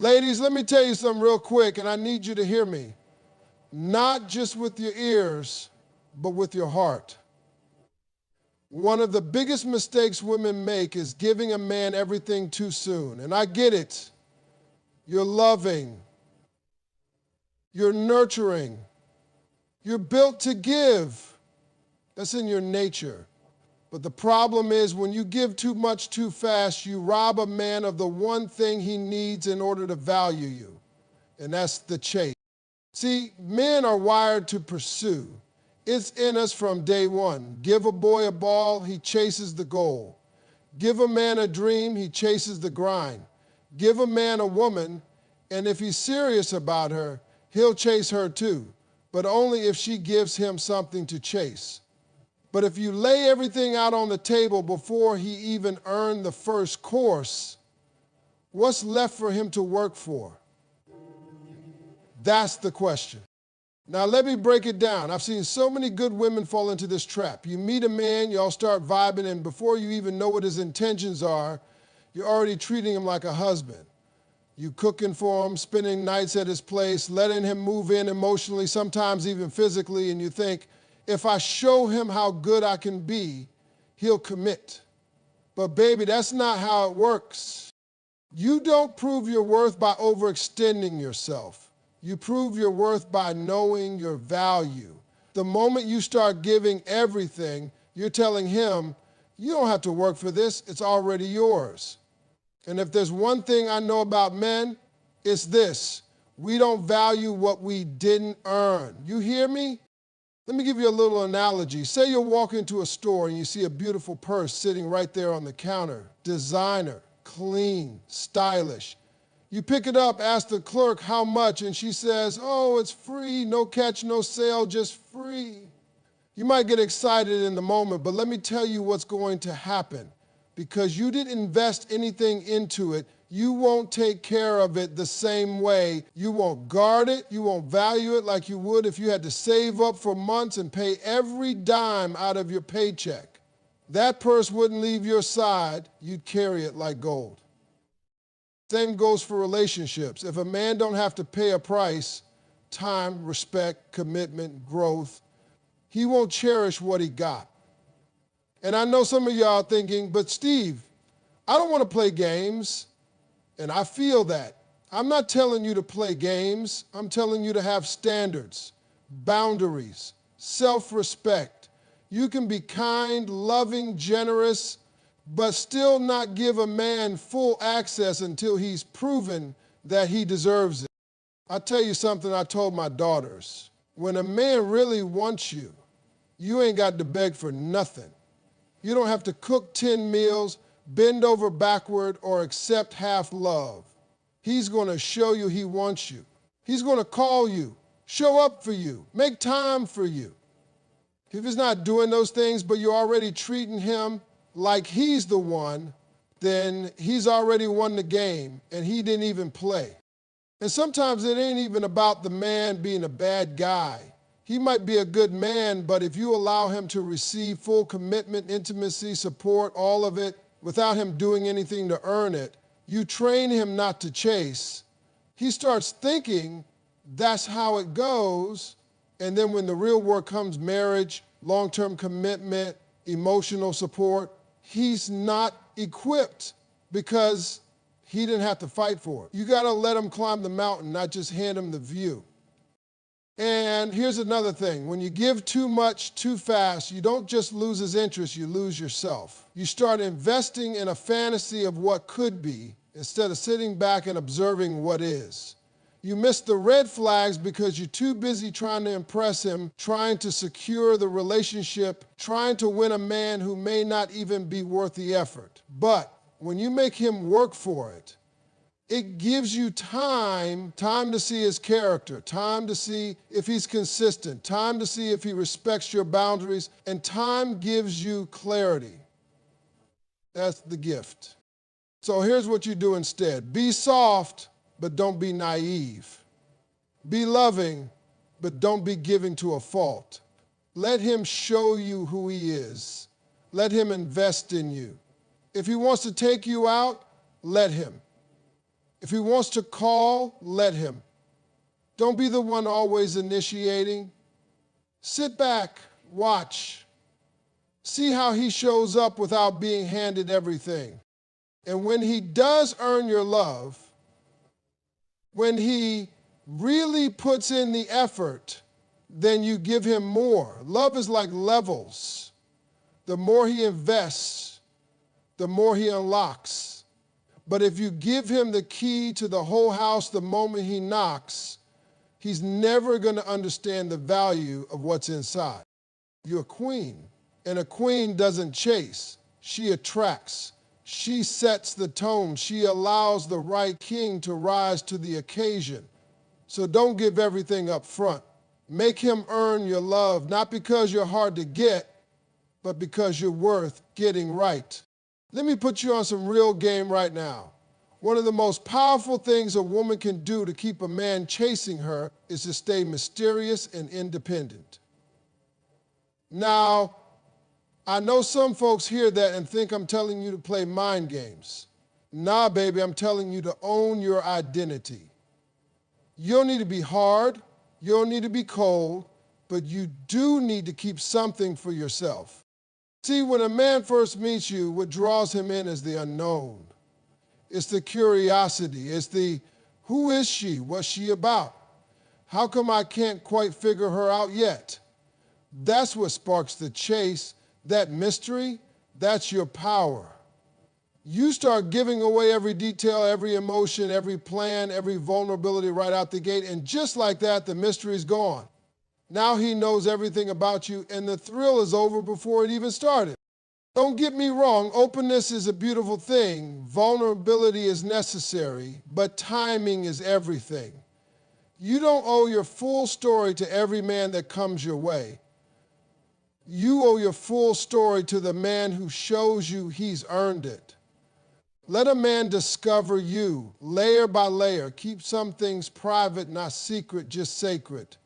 Ladies, let me tell you something real quick, and I need you to hear me. Not just with your ears, but with your heart. One of the biggest mistakes women make is giving a man everything too soon. And I get it. You're loving. You're nurturing. You're built to give. That's in your nature. But the problem is when you give too much too fast, you rob a man of the one thing he needs in order to value you, and that's the chase. See, men are wired to pursue. It's in us from day one. Give a boy a ball, he chases the goal. Give a man a dream, he chases the grind. Give a man a woman, and if he's serious about her, he'll chase her too, but only if she gives him something to chase. But if you lay everything out on the table before he even earned the first course, what's left for him to work for? That's the question. Now let me break it down. I've seen so many good women fall into this trap. You meet a man, y'all start vibing, and before you even know what his intentions are, you're already treating him like a husband. You cooking for him, spending nights at his place, letting him move in emotionally, sometimes even physically, and you think, if I show him how good I can be, he'll commit. But baby, that's not how it works. You don't prove your worth by overextending yourself. You prove your worth by knowing your value. The moment you start giving everything, you're telling him, you don't have to work for this, it's already yours. And if there's one thing I know about men, it's this: we don't value what we didn't earn. You hear me? Let me give you a little analogy. Say you walk into a store and you see a beautiful purse sitting right there on the counter. Designer, clean, stylish. You pick it up, ask the clerk how much, and she says, oh, it's free, no catch, no sale, just free. You might get excited in the moment, but let me tell you what's going to happen. Because you didn't invest anything into it, you won't take care of it the same way. You won't guard it, you won't value it like you would if you had to save up for months and pay every dime out of your paycheck. That purse wouldn't leave your side, you'd carry it like gold. Same goes for relationships. If a man don't have to pay a price, time, respect, commitment, growth, he won't cherish what he got. And I know some of y'all thinking, but Steve, I don't want to play games. And I feel that. I'm not telling you to play games. I'm telling you to have standards, boundaries, self-respect. You can be kind, loving, generous, but still not give a man full access until he's proven that he deserves it. I'll tell you something I told my daughters. When a man really wants you, you ain't got to beg for nothing. You don't have to cook 10 meals, bend over backward, or accept half love. He's going to show you he wants you. He's going to call you, show up for you, make time for you. If he's not doing those things, but you're already treating him like he's the one, then he's already won the game, and he didn't even play. And sometimes it ain't even about the man being a bad guy. He might be a good man, but if you allow him to receive full commitment, intimacy, support, all of it, without him doing anything to earn it, you train him not to chase. He starts thinking that's how it goes, and then when the real work comes, marriage, long-term commitment, emotional support, he's not equipped because he didn't have to fight for it. You got to let him climb the mountain, not just hand him the view. And here's another thing. When you give too much too fast, you don't just lose his interest, you lose yourself. You start investing in a fantasy of what could be instead of sitting back and observing what is. You miss the red flags because you're too busy trying to impress him, trying to secure the relationship, trying to win a man who may not even be worth the effort. But when you make him work for it, it gives you time to see his character, time to see if he's consistent, time to see if he respects your boundaries, and time gives you clarity. That's the gift. So here's what you do instead. Be soft, but don't be naive. Be loving, but don't be giving to a fault. Let him show you who he is. Let him invest in you. If he wants to take you out, let him. If he wants to call, let him. Don't be the one always initiating. Sit back, watch. See how he shows up without being handed everything. And when he does earn your love, when he really puts in the effort, then you give him more. Love is like levels. The more he invests, the more he unlocks. But if you give him the key to the whole house the moment he knocks, he's never going to understand the value of what's inside. You're a queen, and a queen doesn't chase. She attracts. She sets the tone. She allows the right king to rise to the occasion. So don't give everything up front. Make him earn your love, not because you're hard to get, but because you're worth getting right. Let me put you on some real game right now. One of the most powerful things a woman can do to keep a man chasing her is to stay mysterious and independent. Now, I know some folks hear that and think I'm telling you to play mind games. Nah, baby, I'm telling you to own your identity. You don't need to be hard, you don't need to be cold, but you do need to keep something for yourself. See, when a man first meets you, what draws him in is the unknown. It's the curiosity. It's the, who is she? What's she about? How come I can't quite figure her out yet? That's what sparks the chase. That mystery, that's your power. You start giving away every detail, every emotion, every plan, every vulnerability right out the gate, and just like that, the mystery's gone. Now he knows everything about you, and the thrill is over before it even started. Don't get me wrong, openness is a beautiful thing. Vulnerability is necessary, but timing is everything. You don't owe your full story to every man that comes your way. You owe your full story to the man who shows you he's earned it. Let a man discover you, layer by layer. Keep some things private, not secret, just sacred.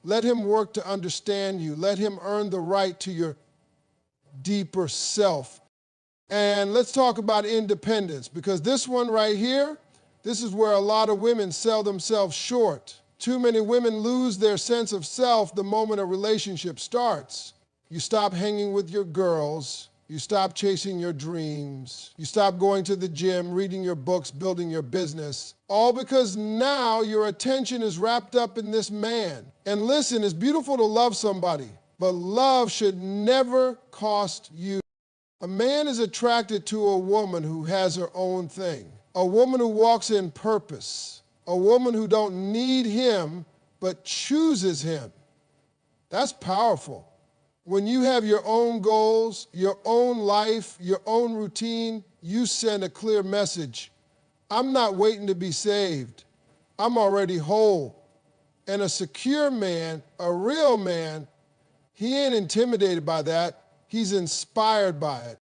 Let him work to understand you. Let him earn the right to your deeper self. And let's talk about independence, because this one right here, this is where a lot of women sell themselves short. Too many women lose their sense of self the moment a relationship starts. You stop hanging with your girls. You stop chasing your dreams. You stop going to the gym, reading your books, building your business. All because now your attention is wrapped up in this man. And listen, it's beautiful to love somebody, but love should never cost you. A man is attracted to a woman who has her own thing. A woman who walks in purpose. A woman who don't need him, but chooses him. That's powerful. When you have your own goals, your own life, your own routine, you send a clear message. I'm not waiting to be saved. I'm already whole. And a secure man, a real man, he ain't intimidated by that. He's inspired by it.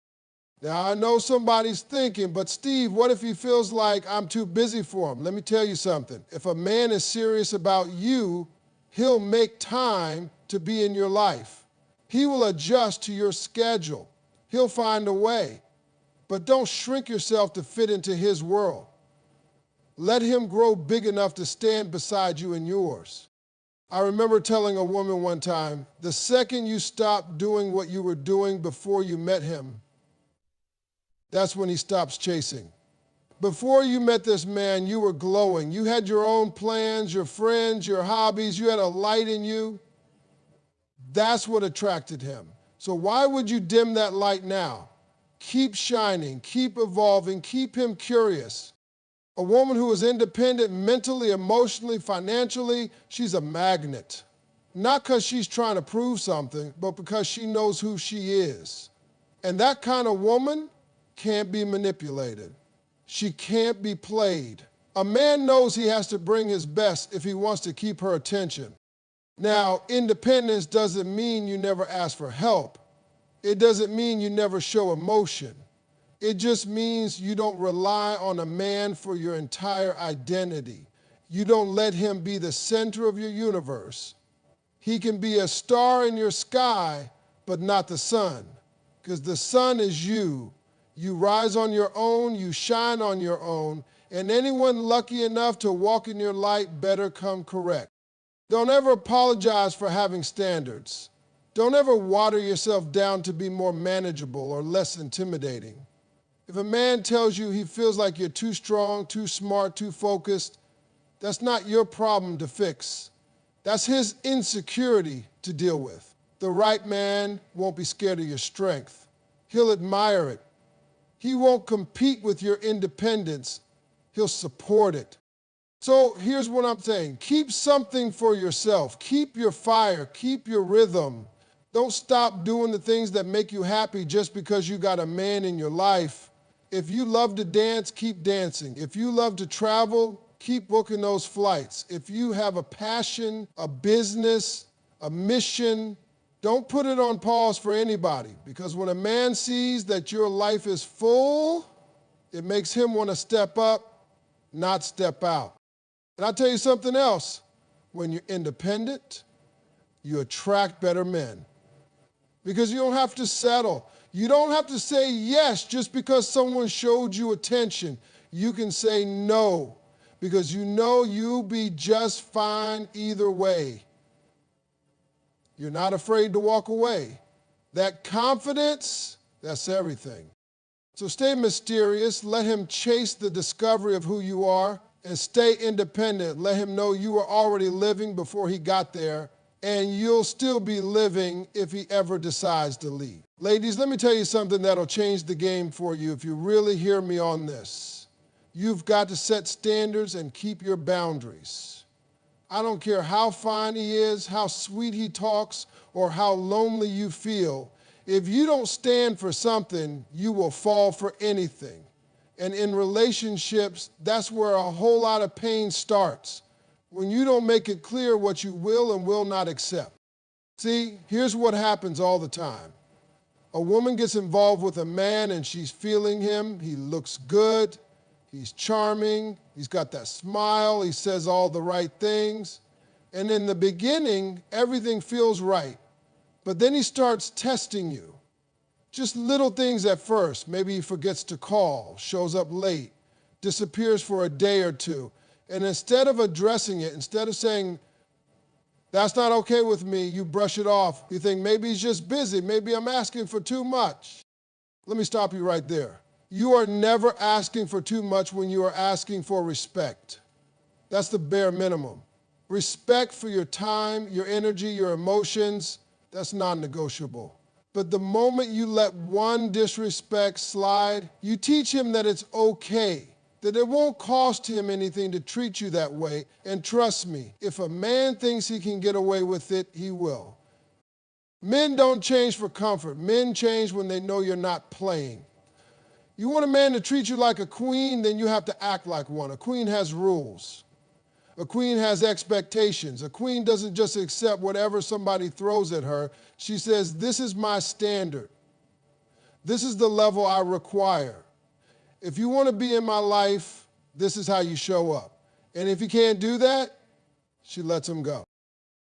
Now, I know somebody's thinking, but Steve, what if he feels like I'm too busy for him? Let me tell you something. If a man is serious about you, he'll make time to be in your life. He will adjust to your schedule. He'll find a way. But don't shrink yourself to fit into his world. Let him grow big enough to stand beside you in yours. I remember telling a woman one time, the second you stop doing what you were doing before you met him, that's when he stops chasing. Before you met this man, you were glowing. You had your own plans, your friends, your hobbies. You had a light in you. That's what attracted him. So why would you dim that light now? Keep shining, keep evolving, keep him curious. A woman who is independent mentally, emotionally, financially, she's a magnet. Not because she's trying to prove something, but because she knows who she is. And that kind of woman can't be manipulated. She can't be played. A man knows he has to bring his best if he wants to keep her attention. Now, independence doesn't mean you never ask for help. It doesn't mean you never show emotion. It just means you don't rely on a man for your entire identity. You don't let him be the center of your universe. He can be a star in your sky, but not the sun, because the sun is you. You rise on your own, you shine on your own, And anyone lucky enough to walk in your light better come correct. Don't ever apologize for having standards. Don't ever water yourself down to be more manageable or less intimidating. If a man tells you he feels like you're too strong, too smart, too focused, that's not your problem to fix. That's his insecurity to deal with. The right man won't be scared of your strength. He'll admire it. He won't compete with your independence. He'll support it. So here's what I'm saying. Keep something for yourself. Keep your fire. Keep your rhythm. Don't stop doing the things that make you happy just because you got a man in your life. If you love to dance, keep dancing. If you love to travel, keep booking those flights. If you have a passion, a business, a mission, don't put it on pause for anybody, because when a man sees that your life is full, it makes him want to step up, not step out. And I'll tell you something else. When you're independent, you attract better men, because you don't have to settle. You don't have to say yes just because someone showed you attention. You can say no, because you know you'll be just fine either way. You're not afraid to walk away. That confidence, that's everything. So stay mysterious. Let him chase the discovery of who you are, and stay independent. Let him know you were already living before he got there, and you'll still be living if he ever decides to leave. Ladies, let me tell you something that'll change the game for you if you really hear me on this. You've got to set standards and keep your boundaries. I don't care how fine he is, how sweet he talks, or how lonely you feel. If you don't stand for something, you will fall for anything. And in relationships, that's where a whole lot of pain starts, when you don't make it clear what you will and will not accept. See, here's what happens all the time. A woman gets involved with a man and she's feeling him. He looks good. He's charming. He's got that smile. He says all the right things. And in the beginning, everything feels right. But then he starts testing you. Just little things at first. Maybe he forgets to call, shows up late, disappears for a day or two. And instead of addressing it, instead of saying, that's not okay with me, you brush it off. You think, maybe he's just busy. Maybe I'm asking for too much. Let me stop you right there. You are never asking for too much when you are asking for respect. That's the bare minimum. Respect for your time, your energy, your emotions, that's non-negotiable. But the moment you let one disrespect slide, you teach him that it's okay, that it won't cost him anything to treat you that way. And trust me, if a man thinks he can get away with it, he will. Men don't change for comfort. Men change when they know you're not playing. You want a man to treat you like a queen, then you have to act like one. A queen has rules. A queen has expectations. A queen doesn't just accept whatever somebody throws at her. She says, this is my standard. This is the level I require. If you want to be in my life, this is how you show up. And if you can't do that, she lets him go.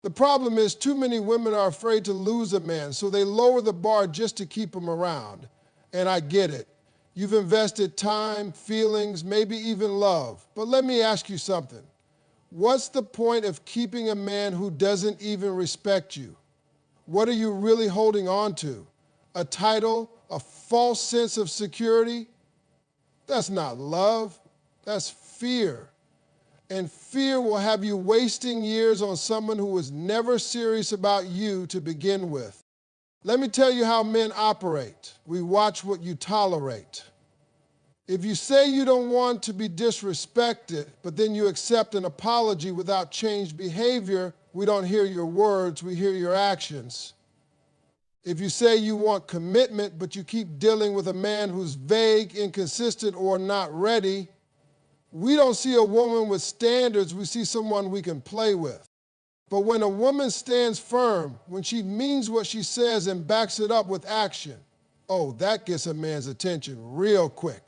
The problem is too many women are afraid to lose a man, so they lower the bar just to keep him around. And I get it. You've invested time, feelings, maybe even love. But let me ask you something. What's the point of keeping a man who doesn't even respect you? What are you really holding on to? A title? A false sense of security? That's not love. That's fear. And fear will have you wasting years on someone who was never serious about you to begin with. Let me tell you how men operate. We watch what you tolerate. If you say you don't want to be disrespected, but then you accept an apology without changed behavior, we don't hear your words, we hear your actions. If you say you want commitment, but you keep dealing with a man who's vague, inconsistent, or not ready, we don't see a woman with standards, we see someone we can play with. But when a woman stands firm, when she means what she says and backs it up with action, oh, that gets a man's attention real quick.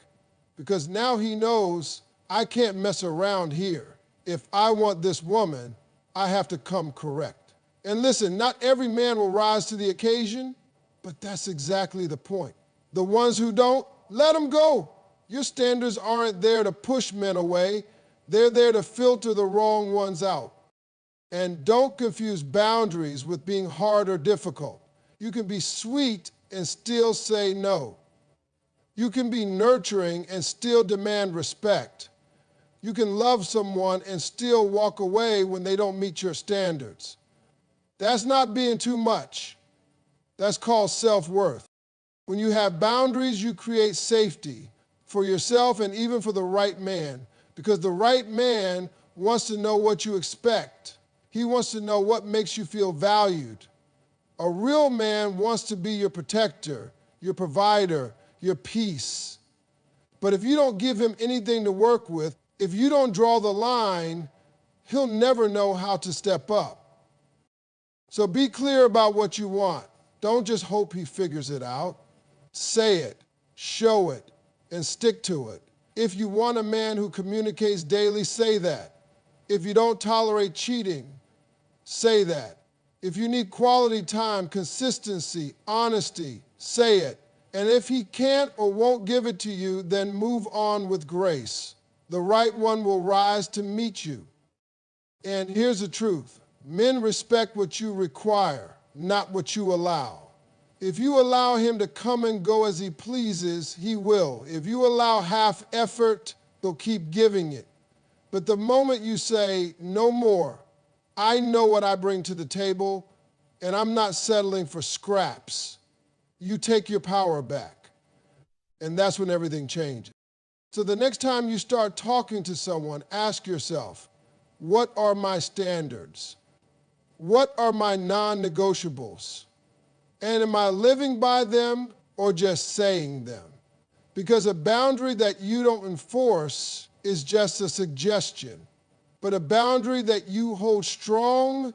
Because now he knows, I can't mess around here. If I want this woman, I have to come correct. And listen, not every man will rise to the occasion, but that's exactly the point. The ones who don't, let them go. Your standards aren't there to push men away. They're there to filter the wrong ones out. And don't confuse boundaries with being hard or difficult. You can be sweet and still say no. You can be nurturing and still demand respect. You can love someone and still walk away when they don't meet your standards. That's not being too much. That's called self-worth. When you have boundaries, you create safety for yourself and even for the right man, because the right man wants to know what you expect. He wants to know what makes you feel valued. A real man wants to be your protector, your provider, your peace. But if you don't give him anything to work with, if you don't draw the line, he'll never know how to step up. So be clear about what you want. Don't just hope he figures it out. Say it, show it, and stick to it. If you want a man who communicates daily, say that. If you don't tolerate cheating, say that. If you need quality time, consistency, honesty, say it. And if he can't or won't give it to you, then move on with grace. The right one will rise to meet you. And here's the truth. Men respect what you require, not what you allow. If you allow him to come and go as he pleases, he will. If you allow half effort, they'll keep giving it. But the moment you say, no more, I know what I bring to the table, and I'm not settling for scraps, you take your power back. And that's when everything changes. So the next time you start talking to someone, ask yourself, what are my standards? What are my non-negotiables? And am I living by them or just saying them? Because a boundary that you don't enforce is just a suggestion. But a boundary that you hold strong,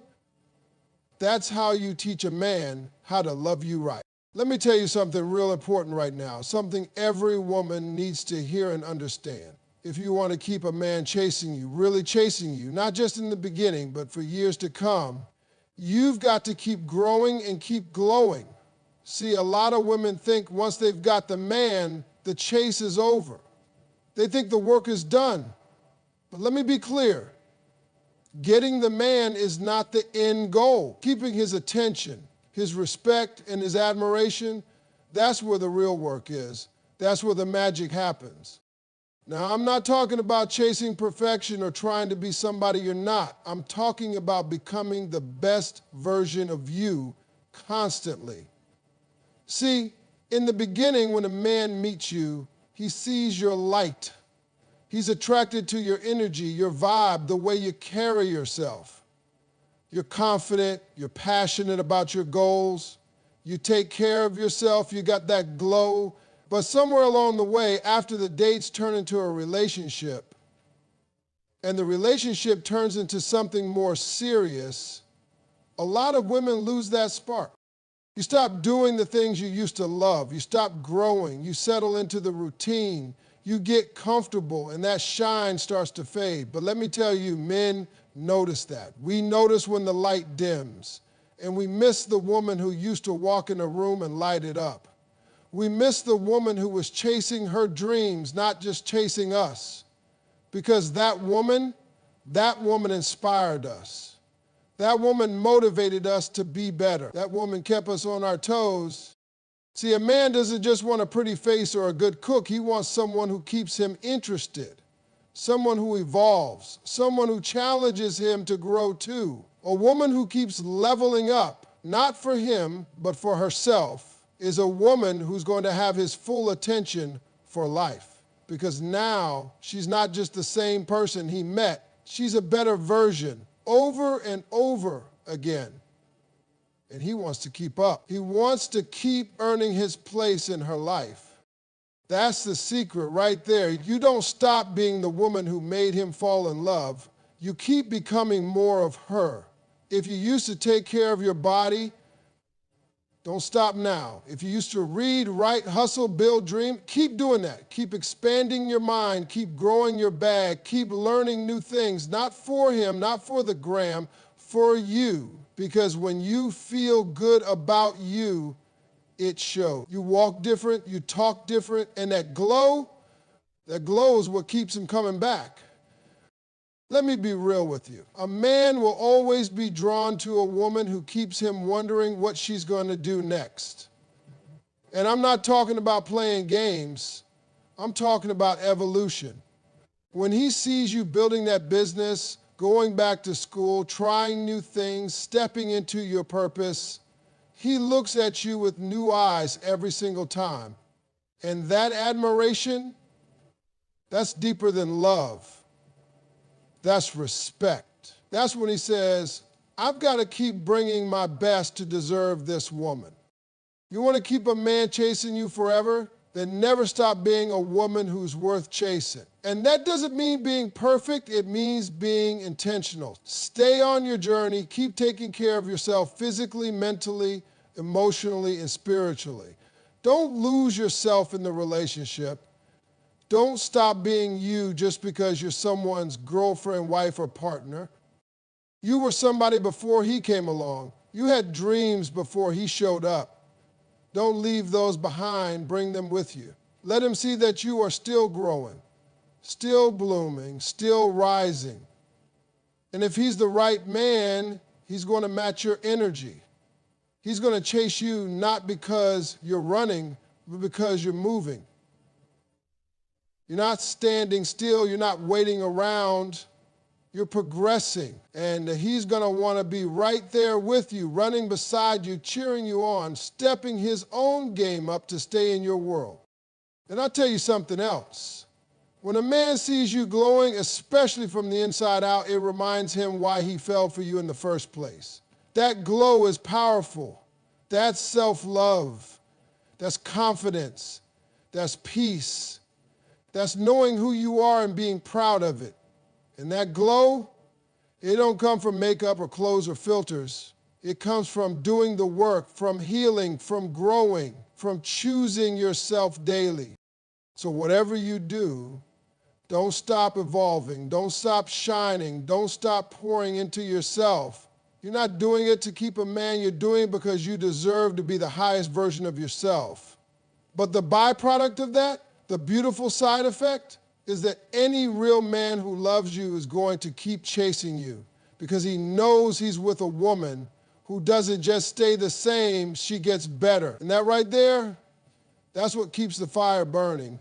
that's how you teach a man how to love you right. Let me tell you something real important right now, something every woman needs to hear and understand. If you want to keep a man chasing you, really chasing you, not just in the beginning, but for years to come, you've got to keep growing and keep glowing. See, a lot of women think once they've got the man, the chase is over. They think the work is done. But let me be clear. Getting the man is not the end goal. Keeping his attention, his respect, and his admiration, that's where the real work is. That's where the magic happens. Now, I'm not talking about chasing perfection or trying to be somebody you're not. I'm talking about becoming the best version of you constantly. See, in the beginning, when a man meets you, he sees your light. He's attracted to your energy, your vibe, the way you carry yourself. You're confident, you're passionate about your goals, you take care of yourself, you got that glow. But somewhere along the way, after the dates turn into a relationship, and the relationship turns into something more serious, a lot of women lose that spark. You stop doing the things you used to love. You stop growing. You settle into the routine. You get comfortable, and that shine starts to fade. But let me tell you, men notice that. We notice when the light dims, and we miss the woman who used to walk in a room and light it up. We miss the woman who was chasing her dreams, not just chasing us. Because that woman inspired us. That woman motivated us to be better. That woman kept us on our toes. See, a man doesn't just want a pretty face or a good cook. He wants someone who keeps him interested, someone who evolves, someone who challenges him to grow too. A woman who keeps leveling up, not for him, but for herself, is a woman who's going to have his full attention for life. Because now she's not just the same person he met, she's a better version over and over again. And he wants to keep up. He wants to keep earning his place in her life. That's the secret right there. You don't stop being the woman who made him fall in love. You keep becoming more of her. If you used to take care of your body, don't stop now. If you used to read, write, hustle, build, dream, keep doing that. Keep expanding your mind. Keep growing your bag. Keep learning new things, not for him, not for the gram, for you. Because when you feel good about you, it shows. You walk different, you talk different, and that glow, That glow is what keeps him coming back. Let me be real with you. A man will always be drawn to a woman who keeps him wondering what she's going to do next. And I'm not talking about playing games. I'm talking about evolution. When he sees you building that business, going back to school, trying new things, stepping into your purpose, he looks at you with new eyes every single time. And that admiration, that's deeper than love. That's respect. That's when he says, I've got to keep bringing my best to deserve this woman. You want to keep a man chasing you forever? Then never stop being a woman who's worth chasing. And that doesn't mean being perfect, it means being intentional. Stay on your journey, keep taking care of yourself physically, mentally, emotionally, and spiritually. Don't lose yourself in the relationship. Don't stop being you just because you're someone's girlfriend, wife, or partner. You were somebody before he came along. You had dreams before he showed up. Don't leave those behind, bring them with you. Let him see that you are still growing, still blooming, still rising. And if he's the right man, he's going to match your energy. He's going to chase you not because you're running, but because you're moving. You're not standing still, you're not waiting around, you're progressing. And he's going to want to be right there with you, running beside you, cheering you on, stepping his own game up to stay in your world. And I'll tell you something else. When a man sees you glowing, especially from the inside out, it reminds him why he fell for you in the first place. That glow is powerful. That's self-love. That's confidence. That's peace. That's knowing who you are and being proud of it. And that glow, it don't come from makeup or clothes or filters. It comes from doing the work, from healing, from growing, from choosing yourself daily. So whatever you do, don't stop evolving. Don't stop shining. Don't stop pouring into yourself. You're not doing it to keep a man. You're doing it because you deserve to be the highest version of yourself. But the byproduct of that, the beautiful side effect, is that any real man who loves you is going to keep chasing you because he knows he's with a woman who doesn't just stay the same, she gets better. And that right there, that's what keeps the fire burning.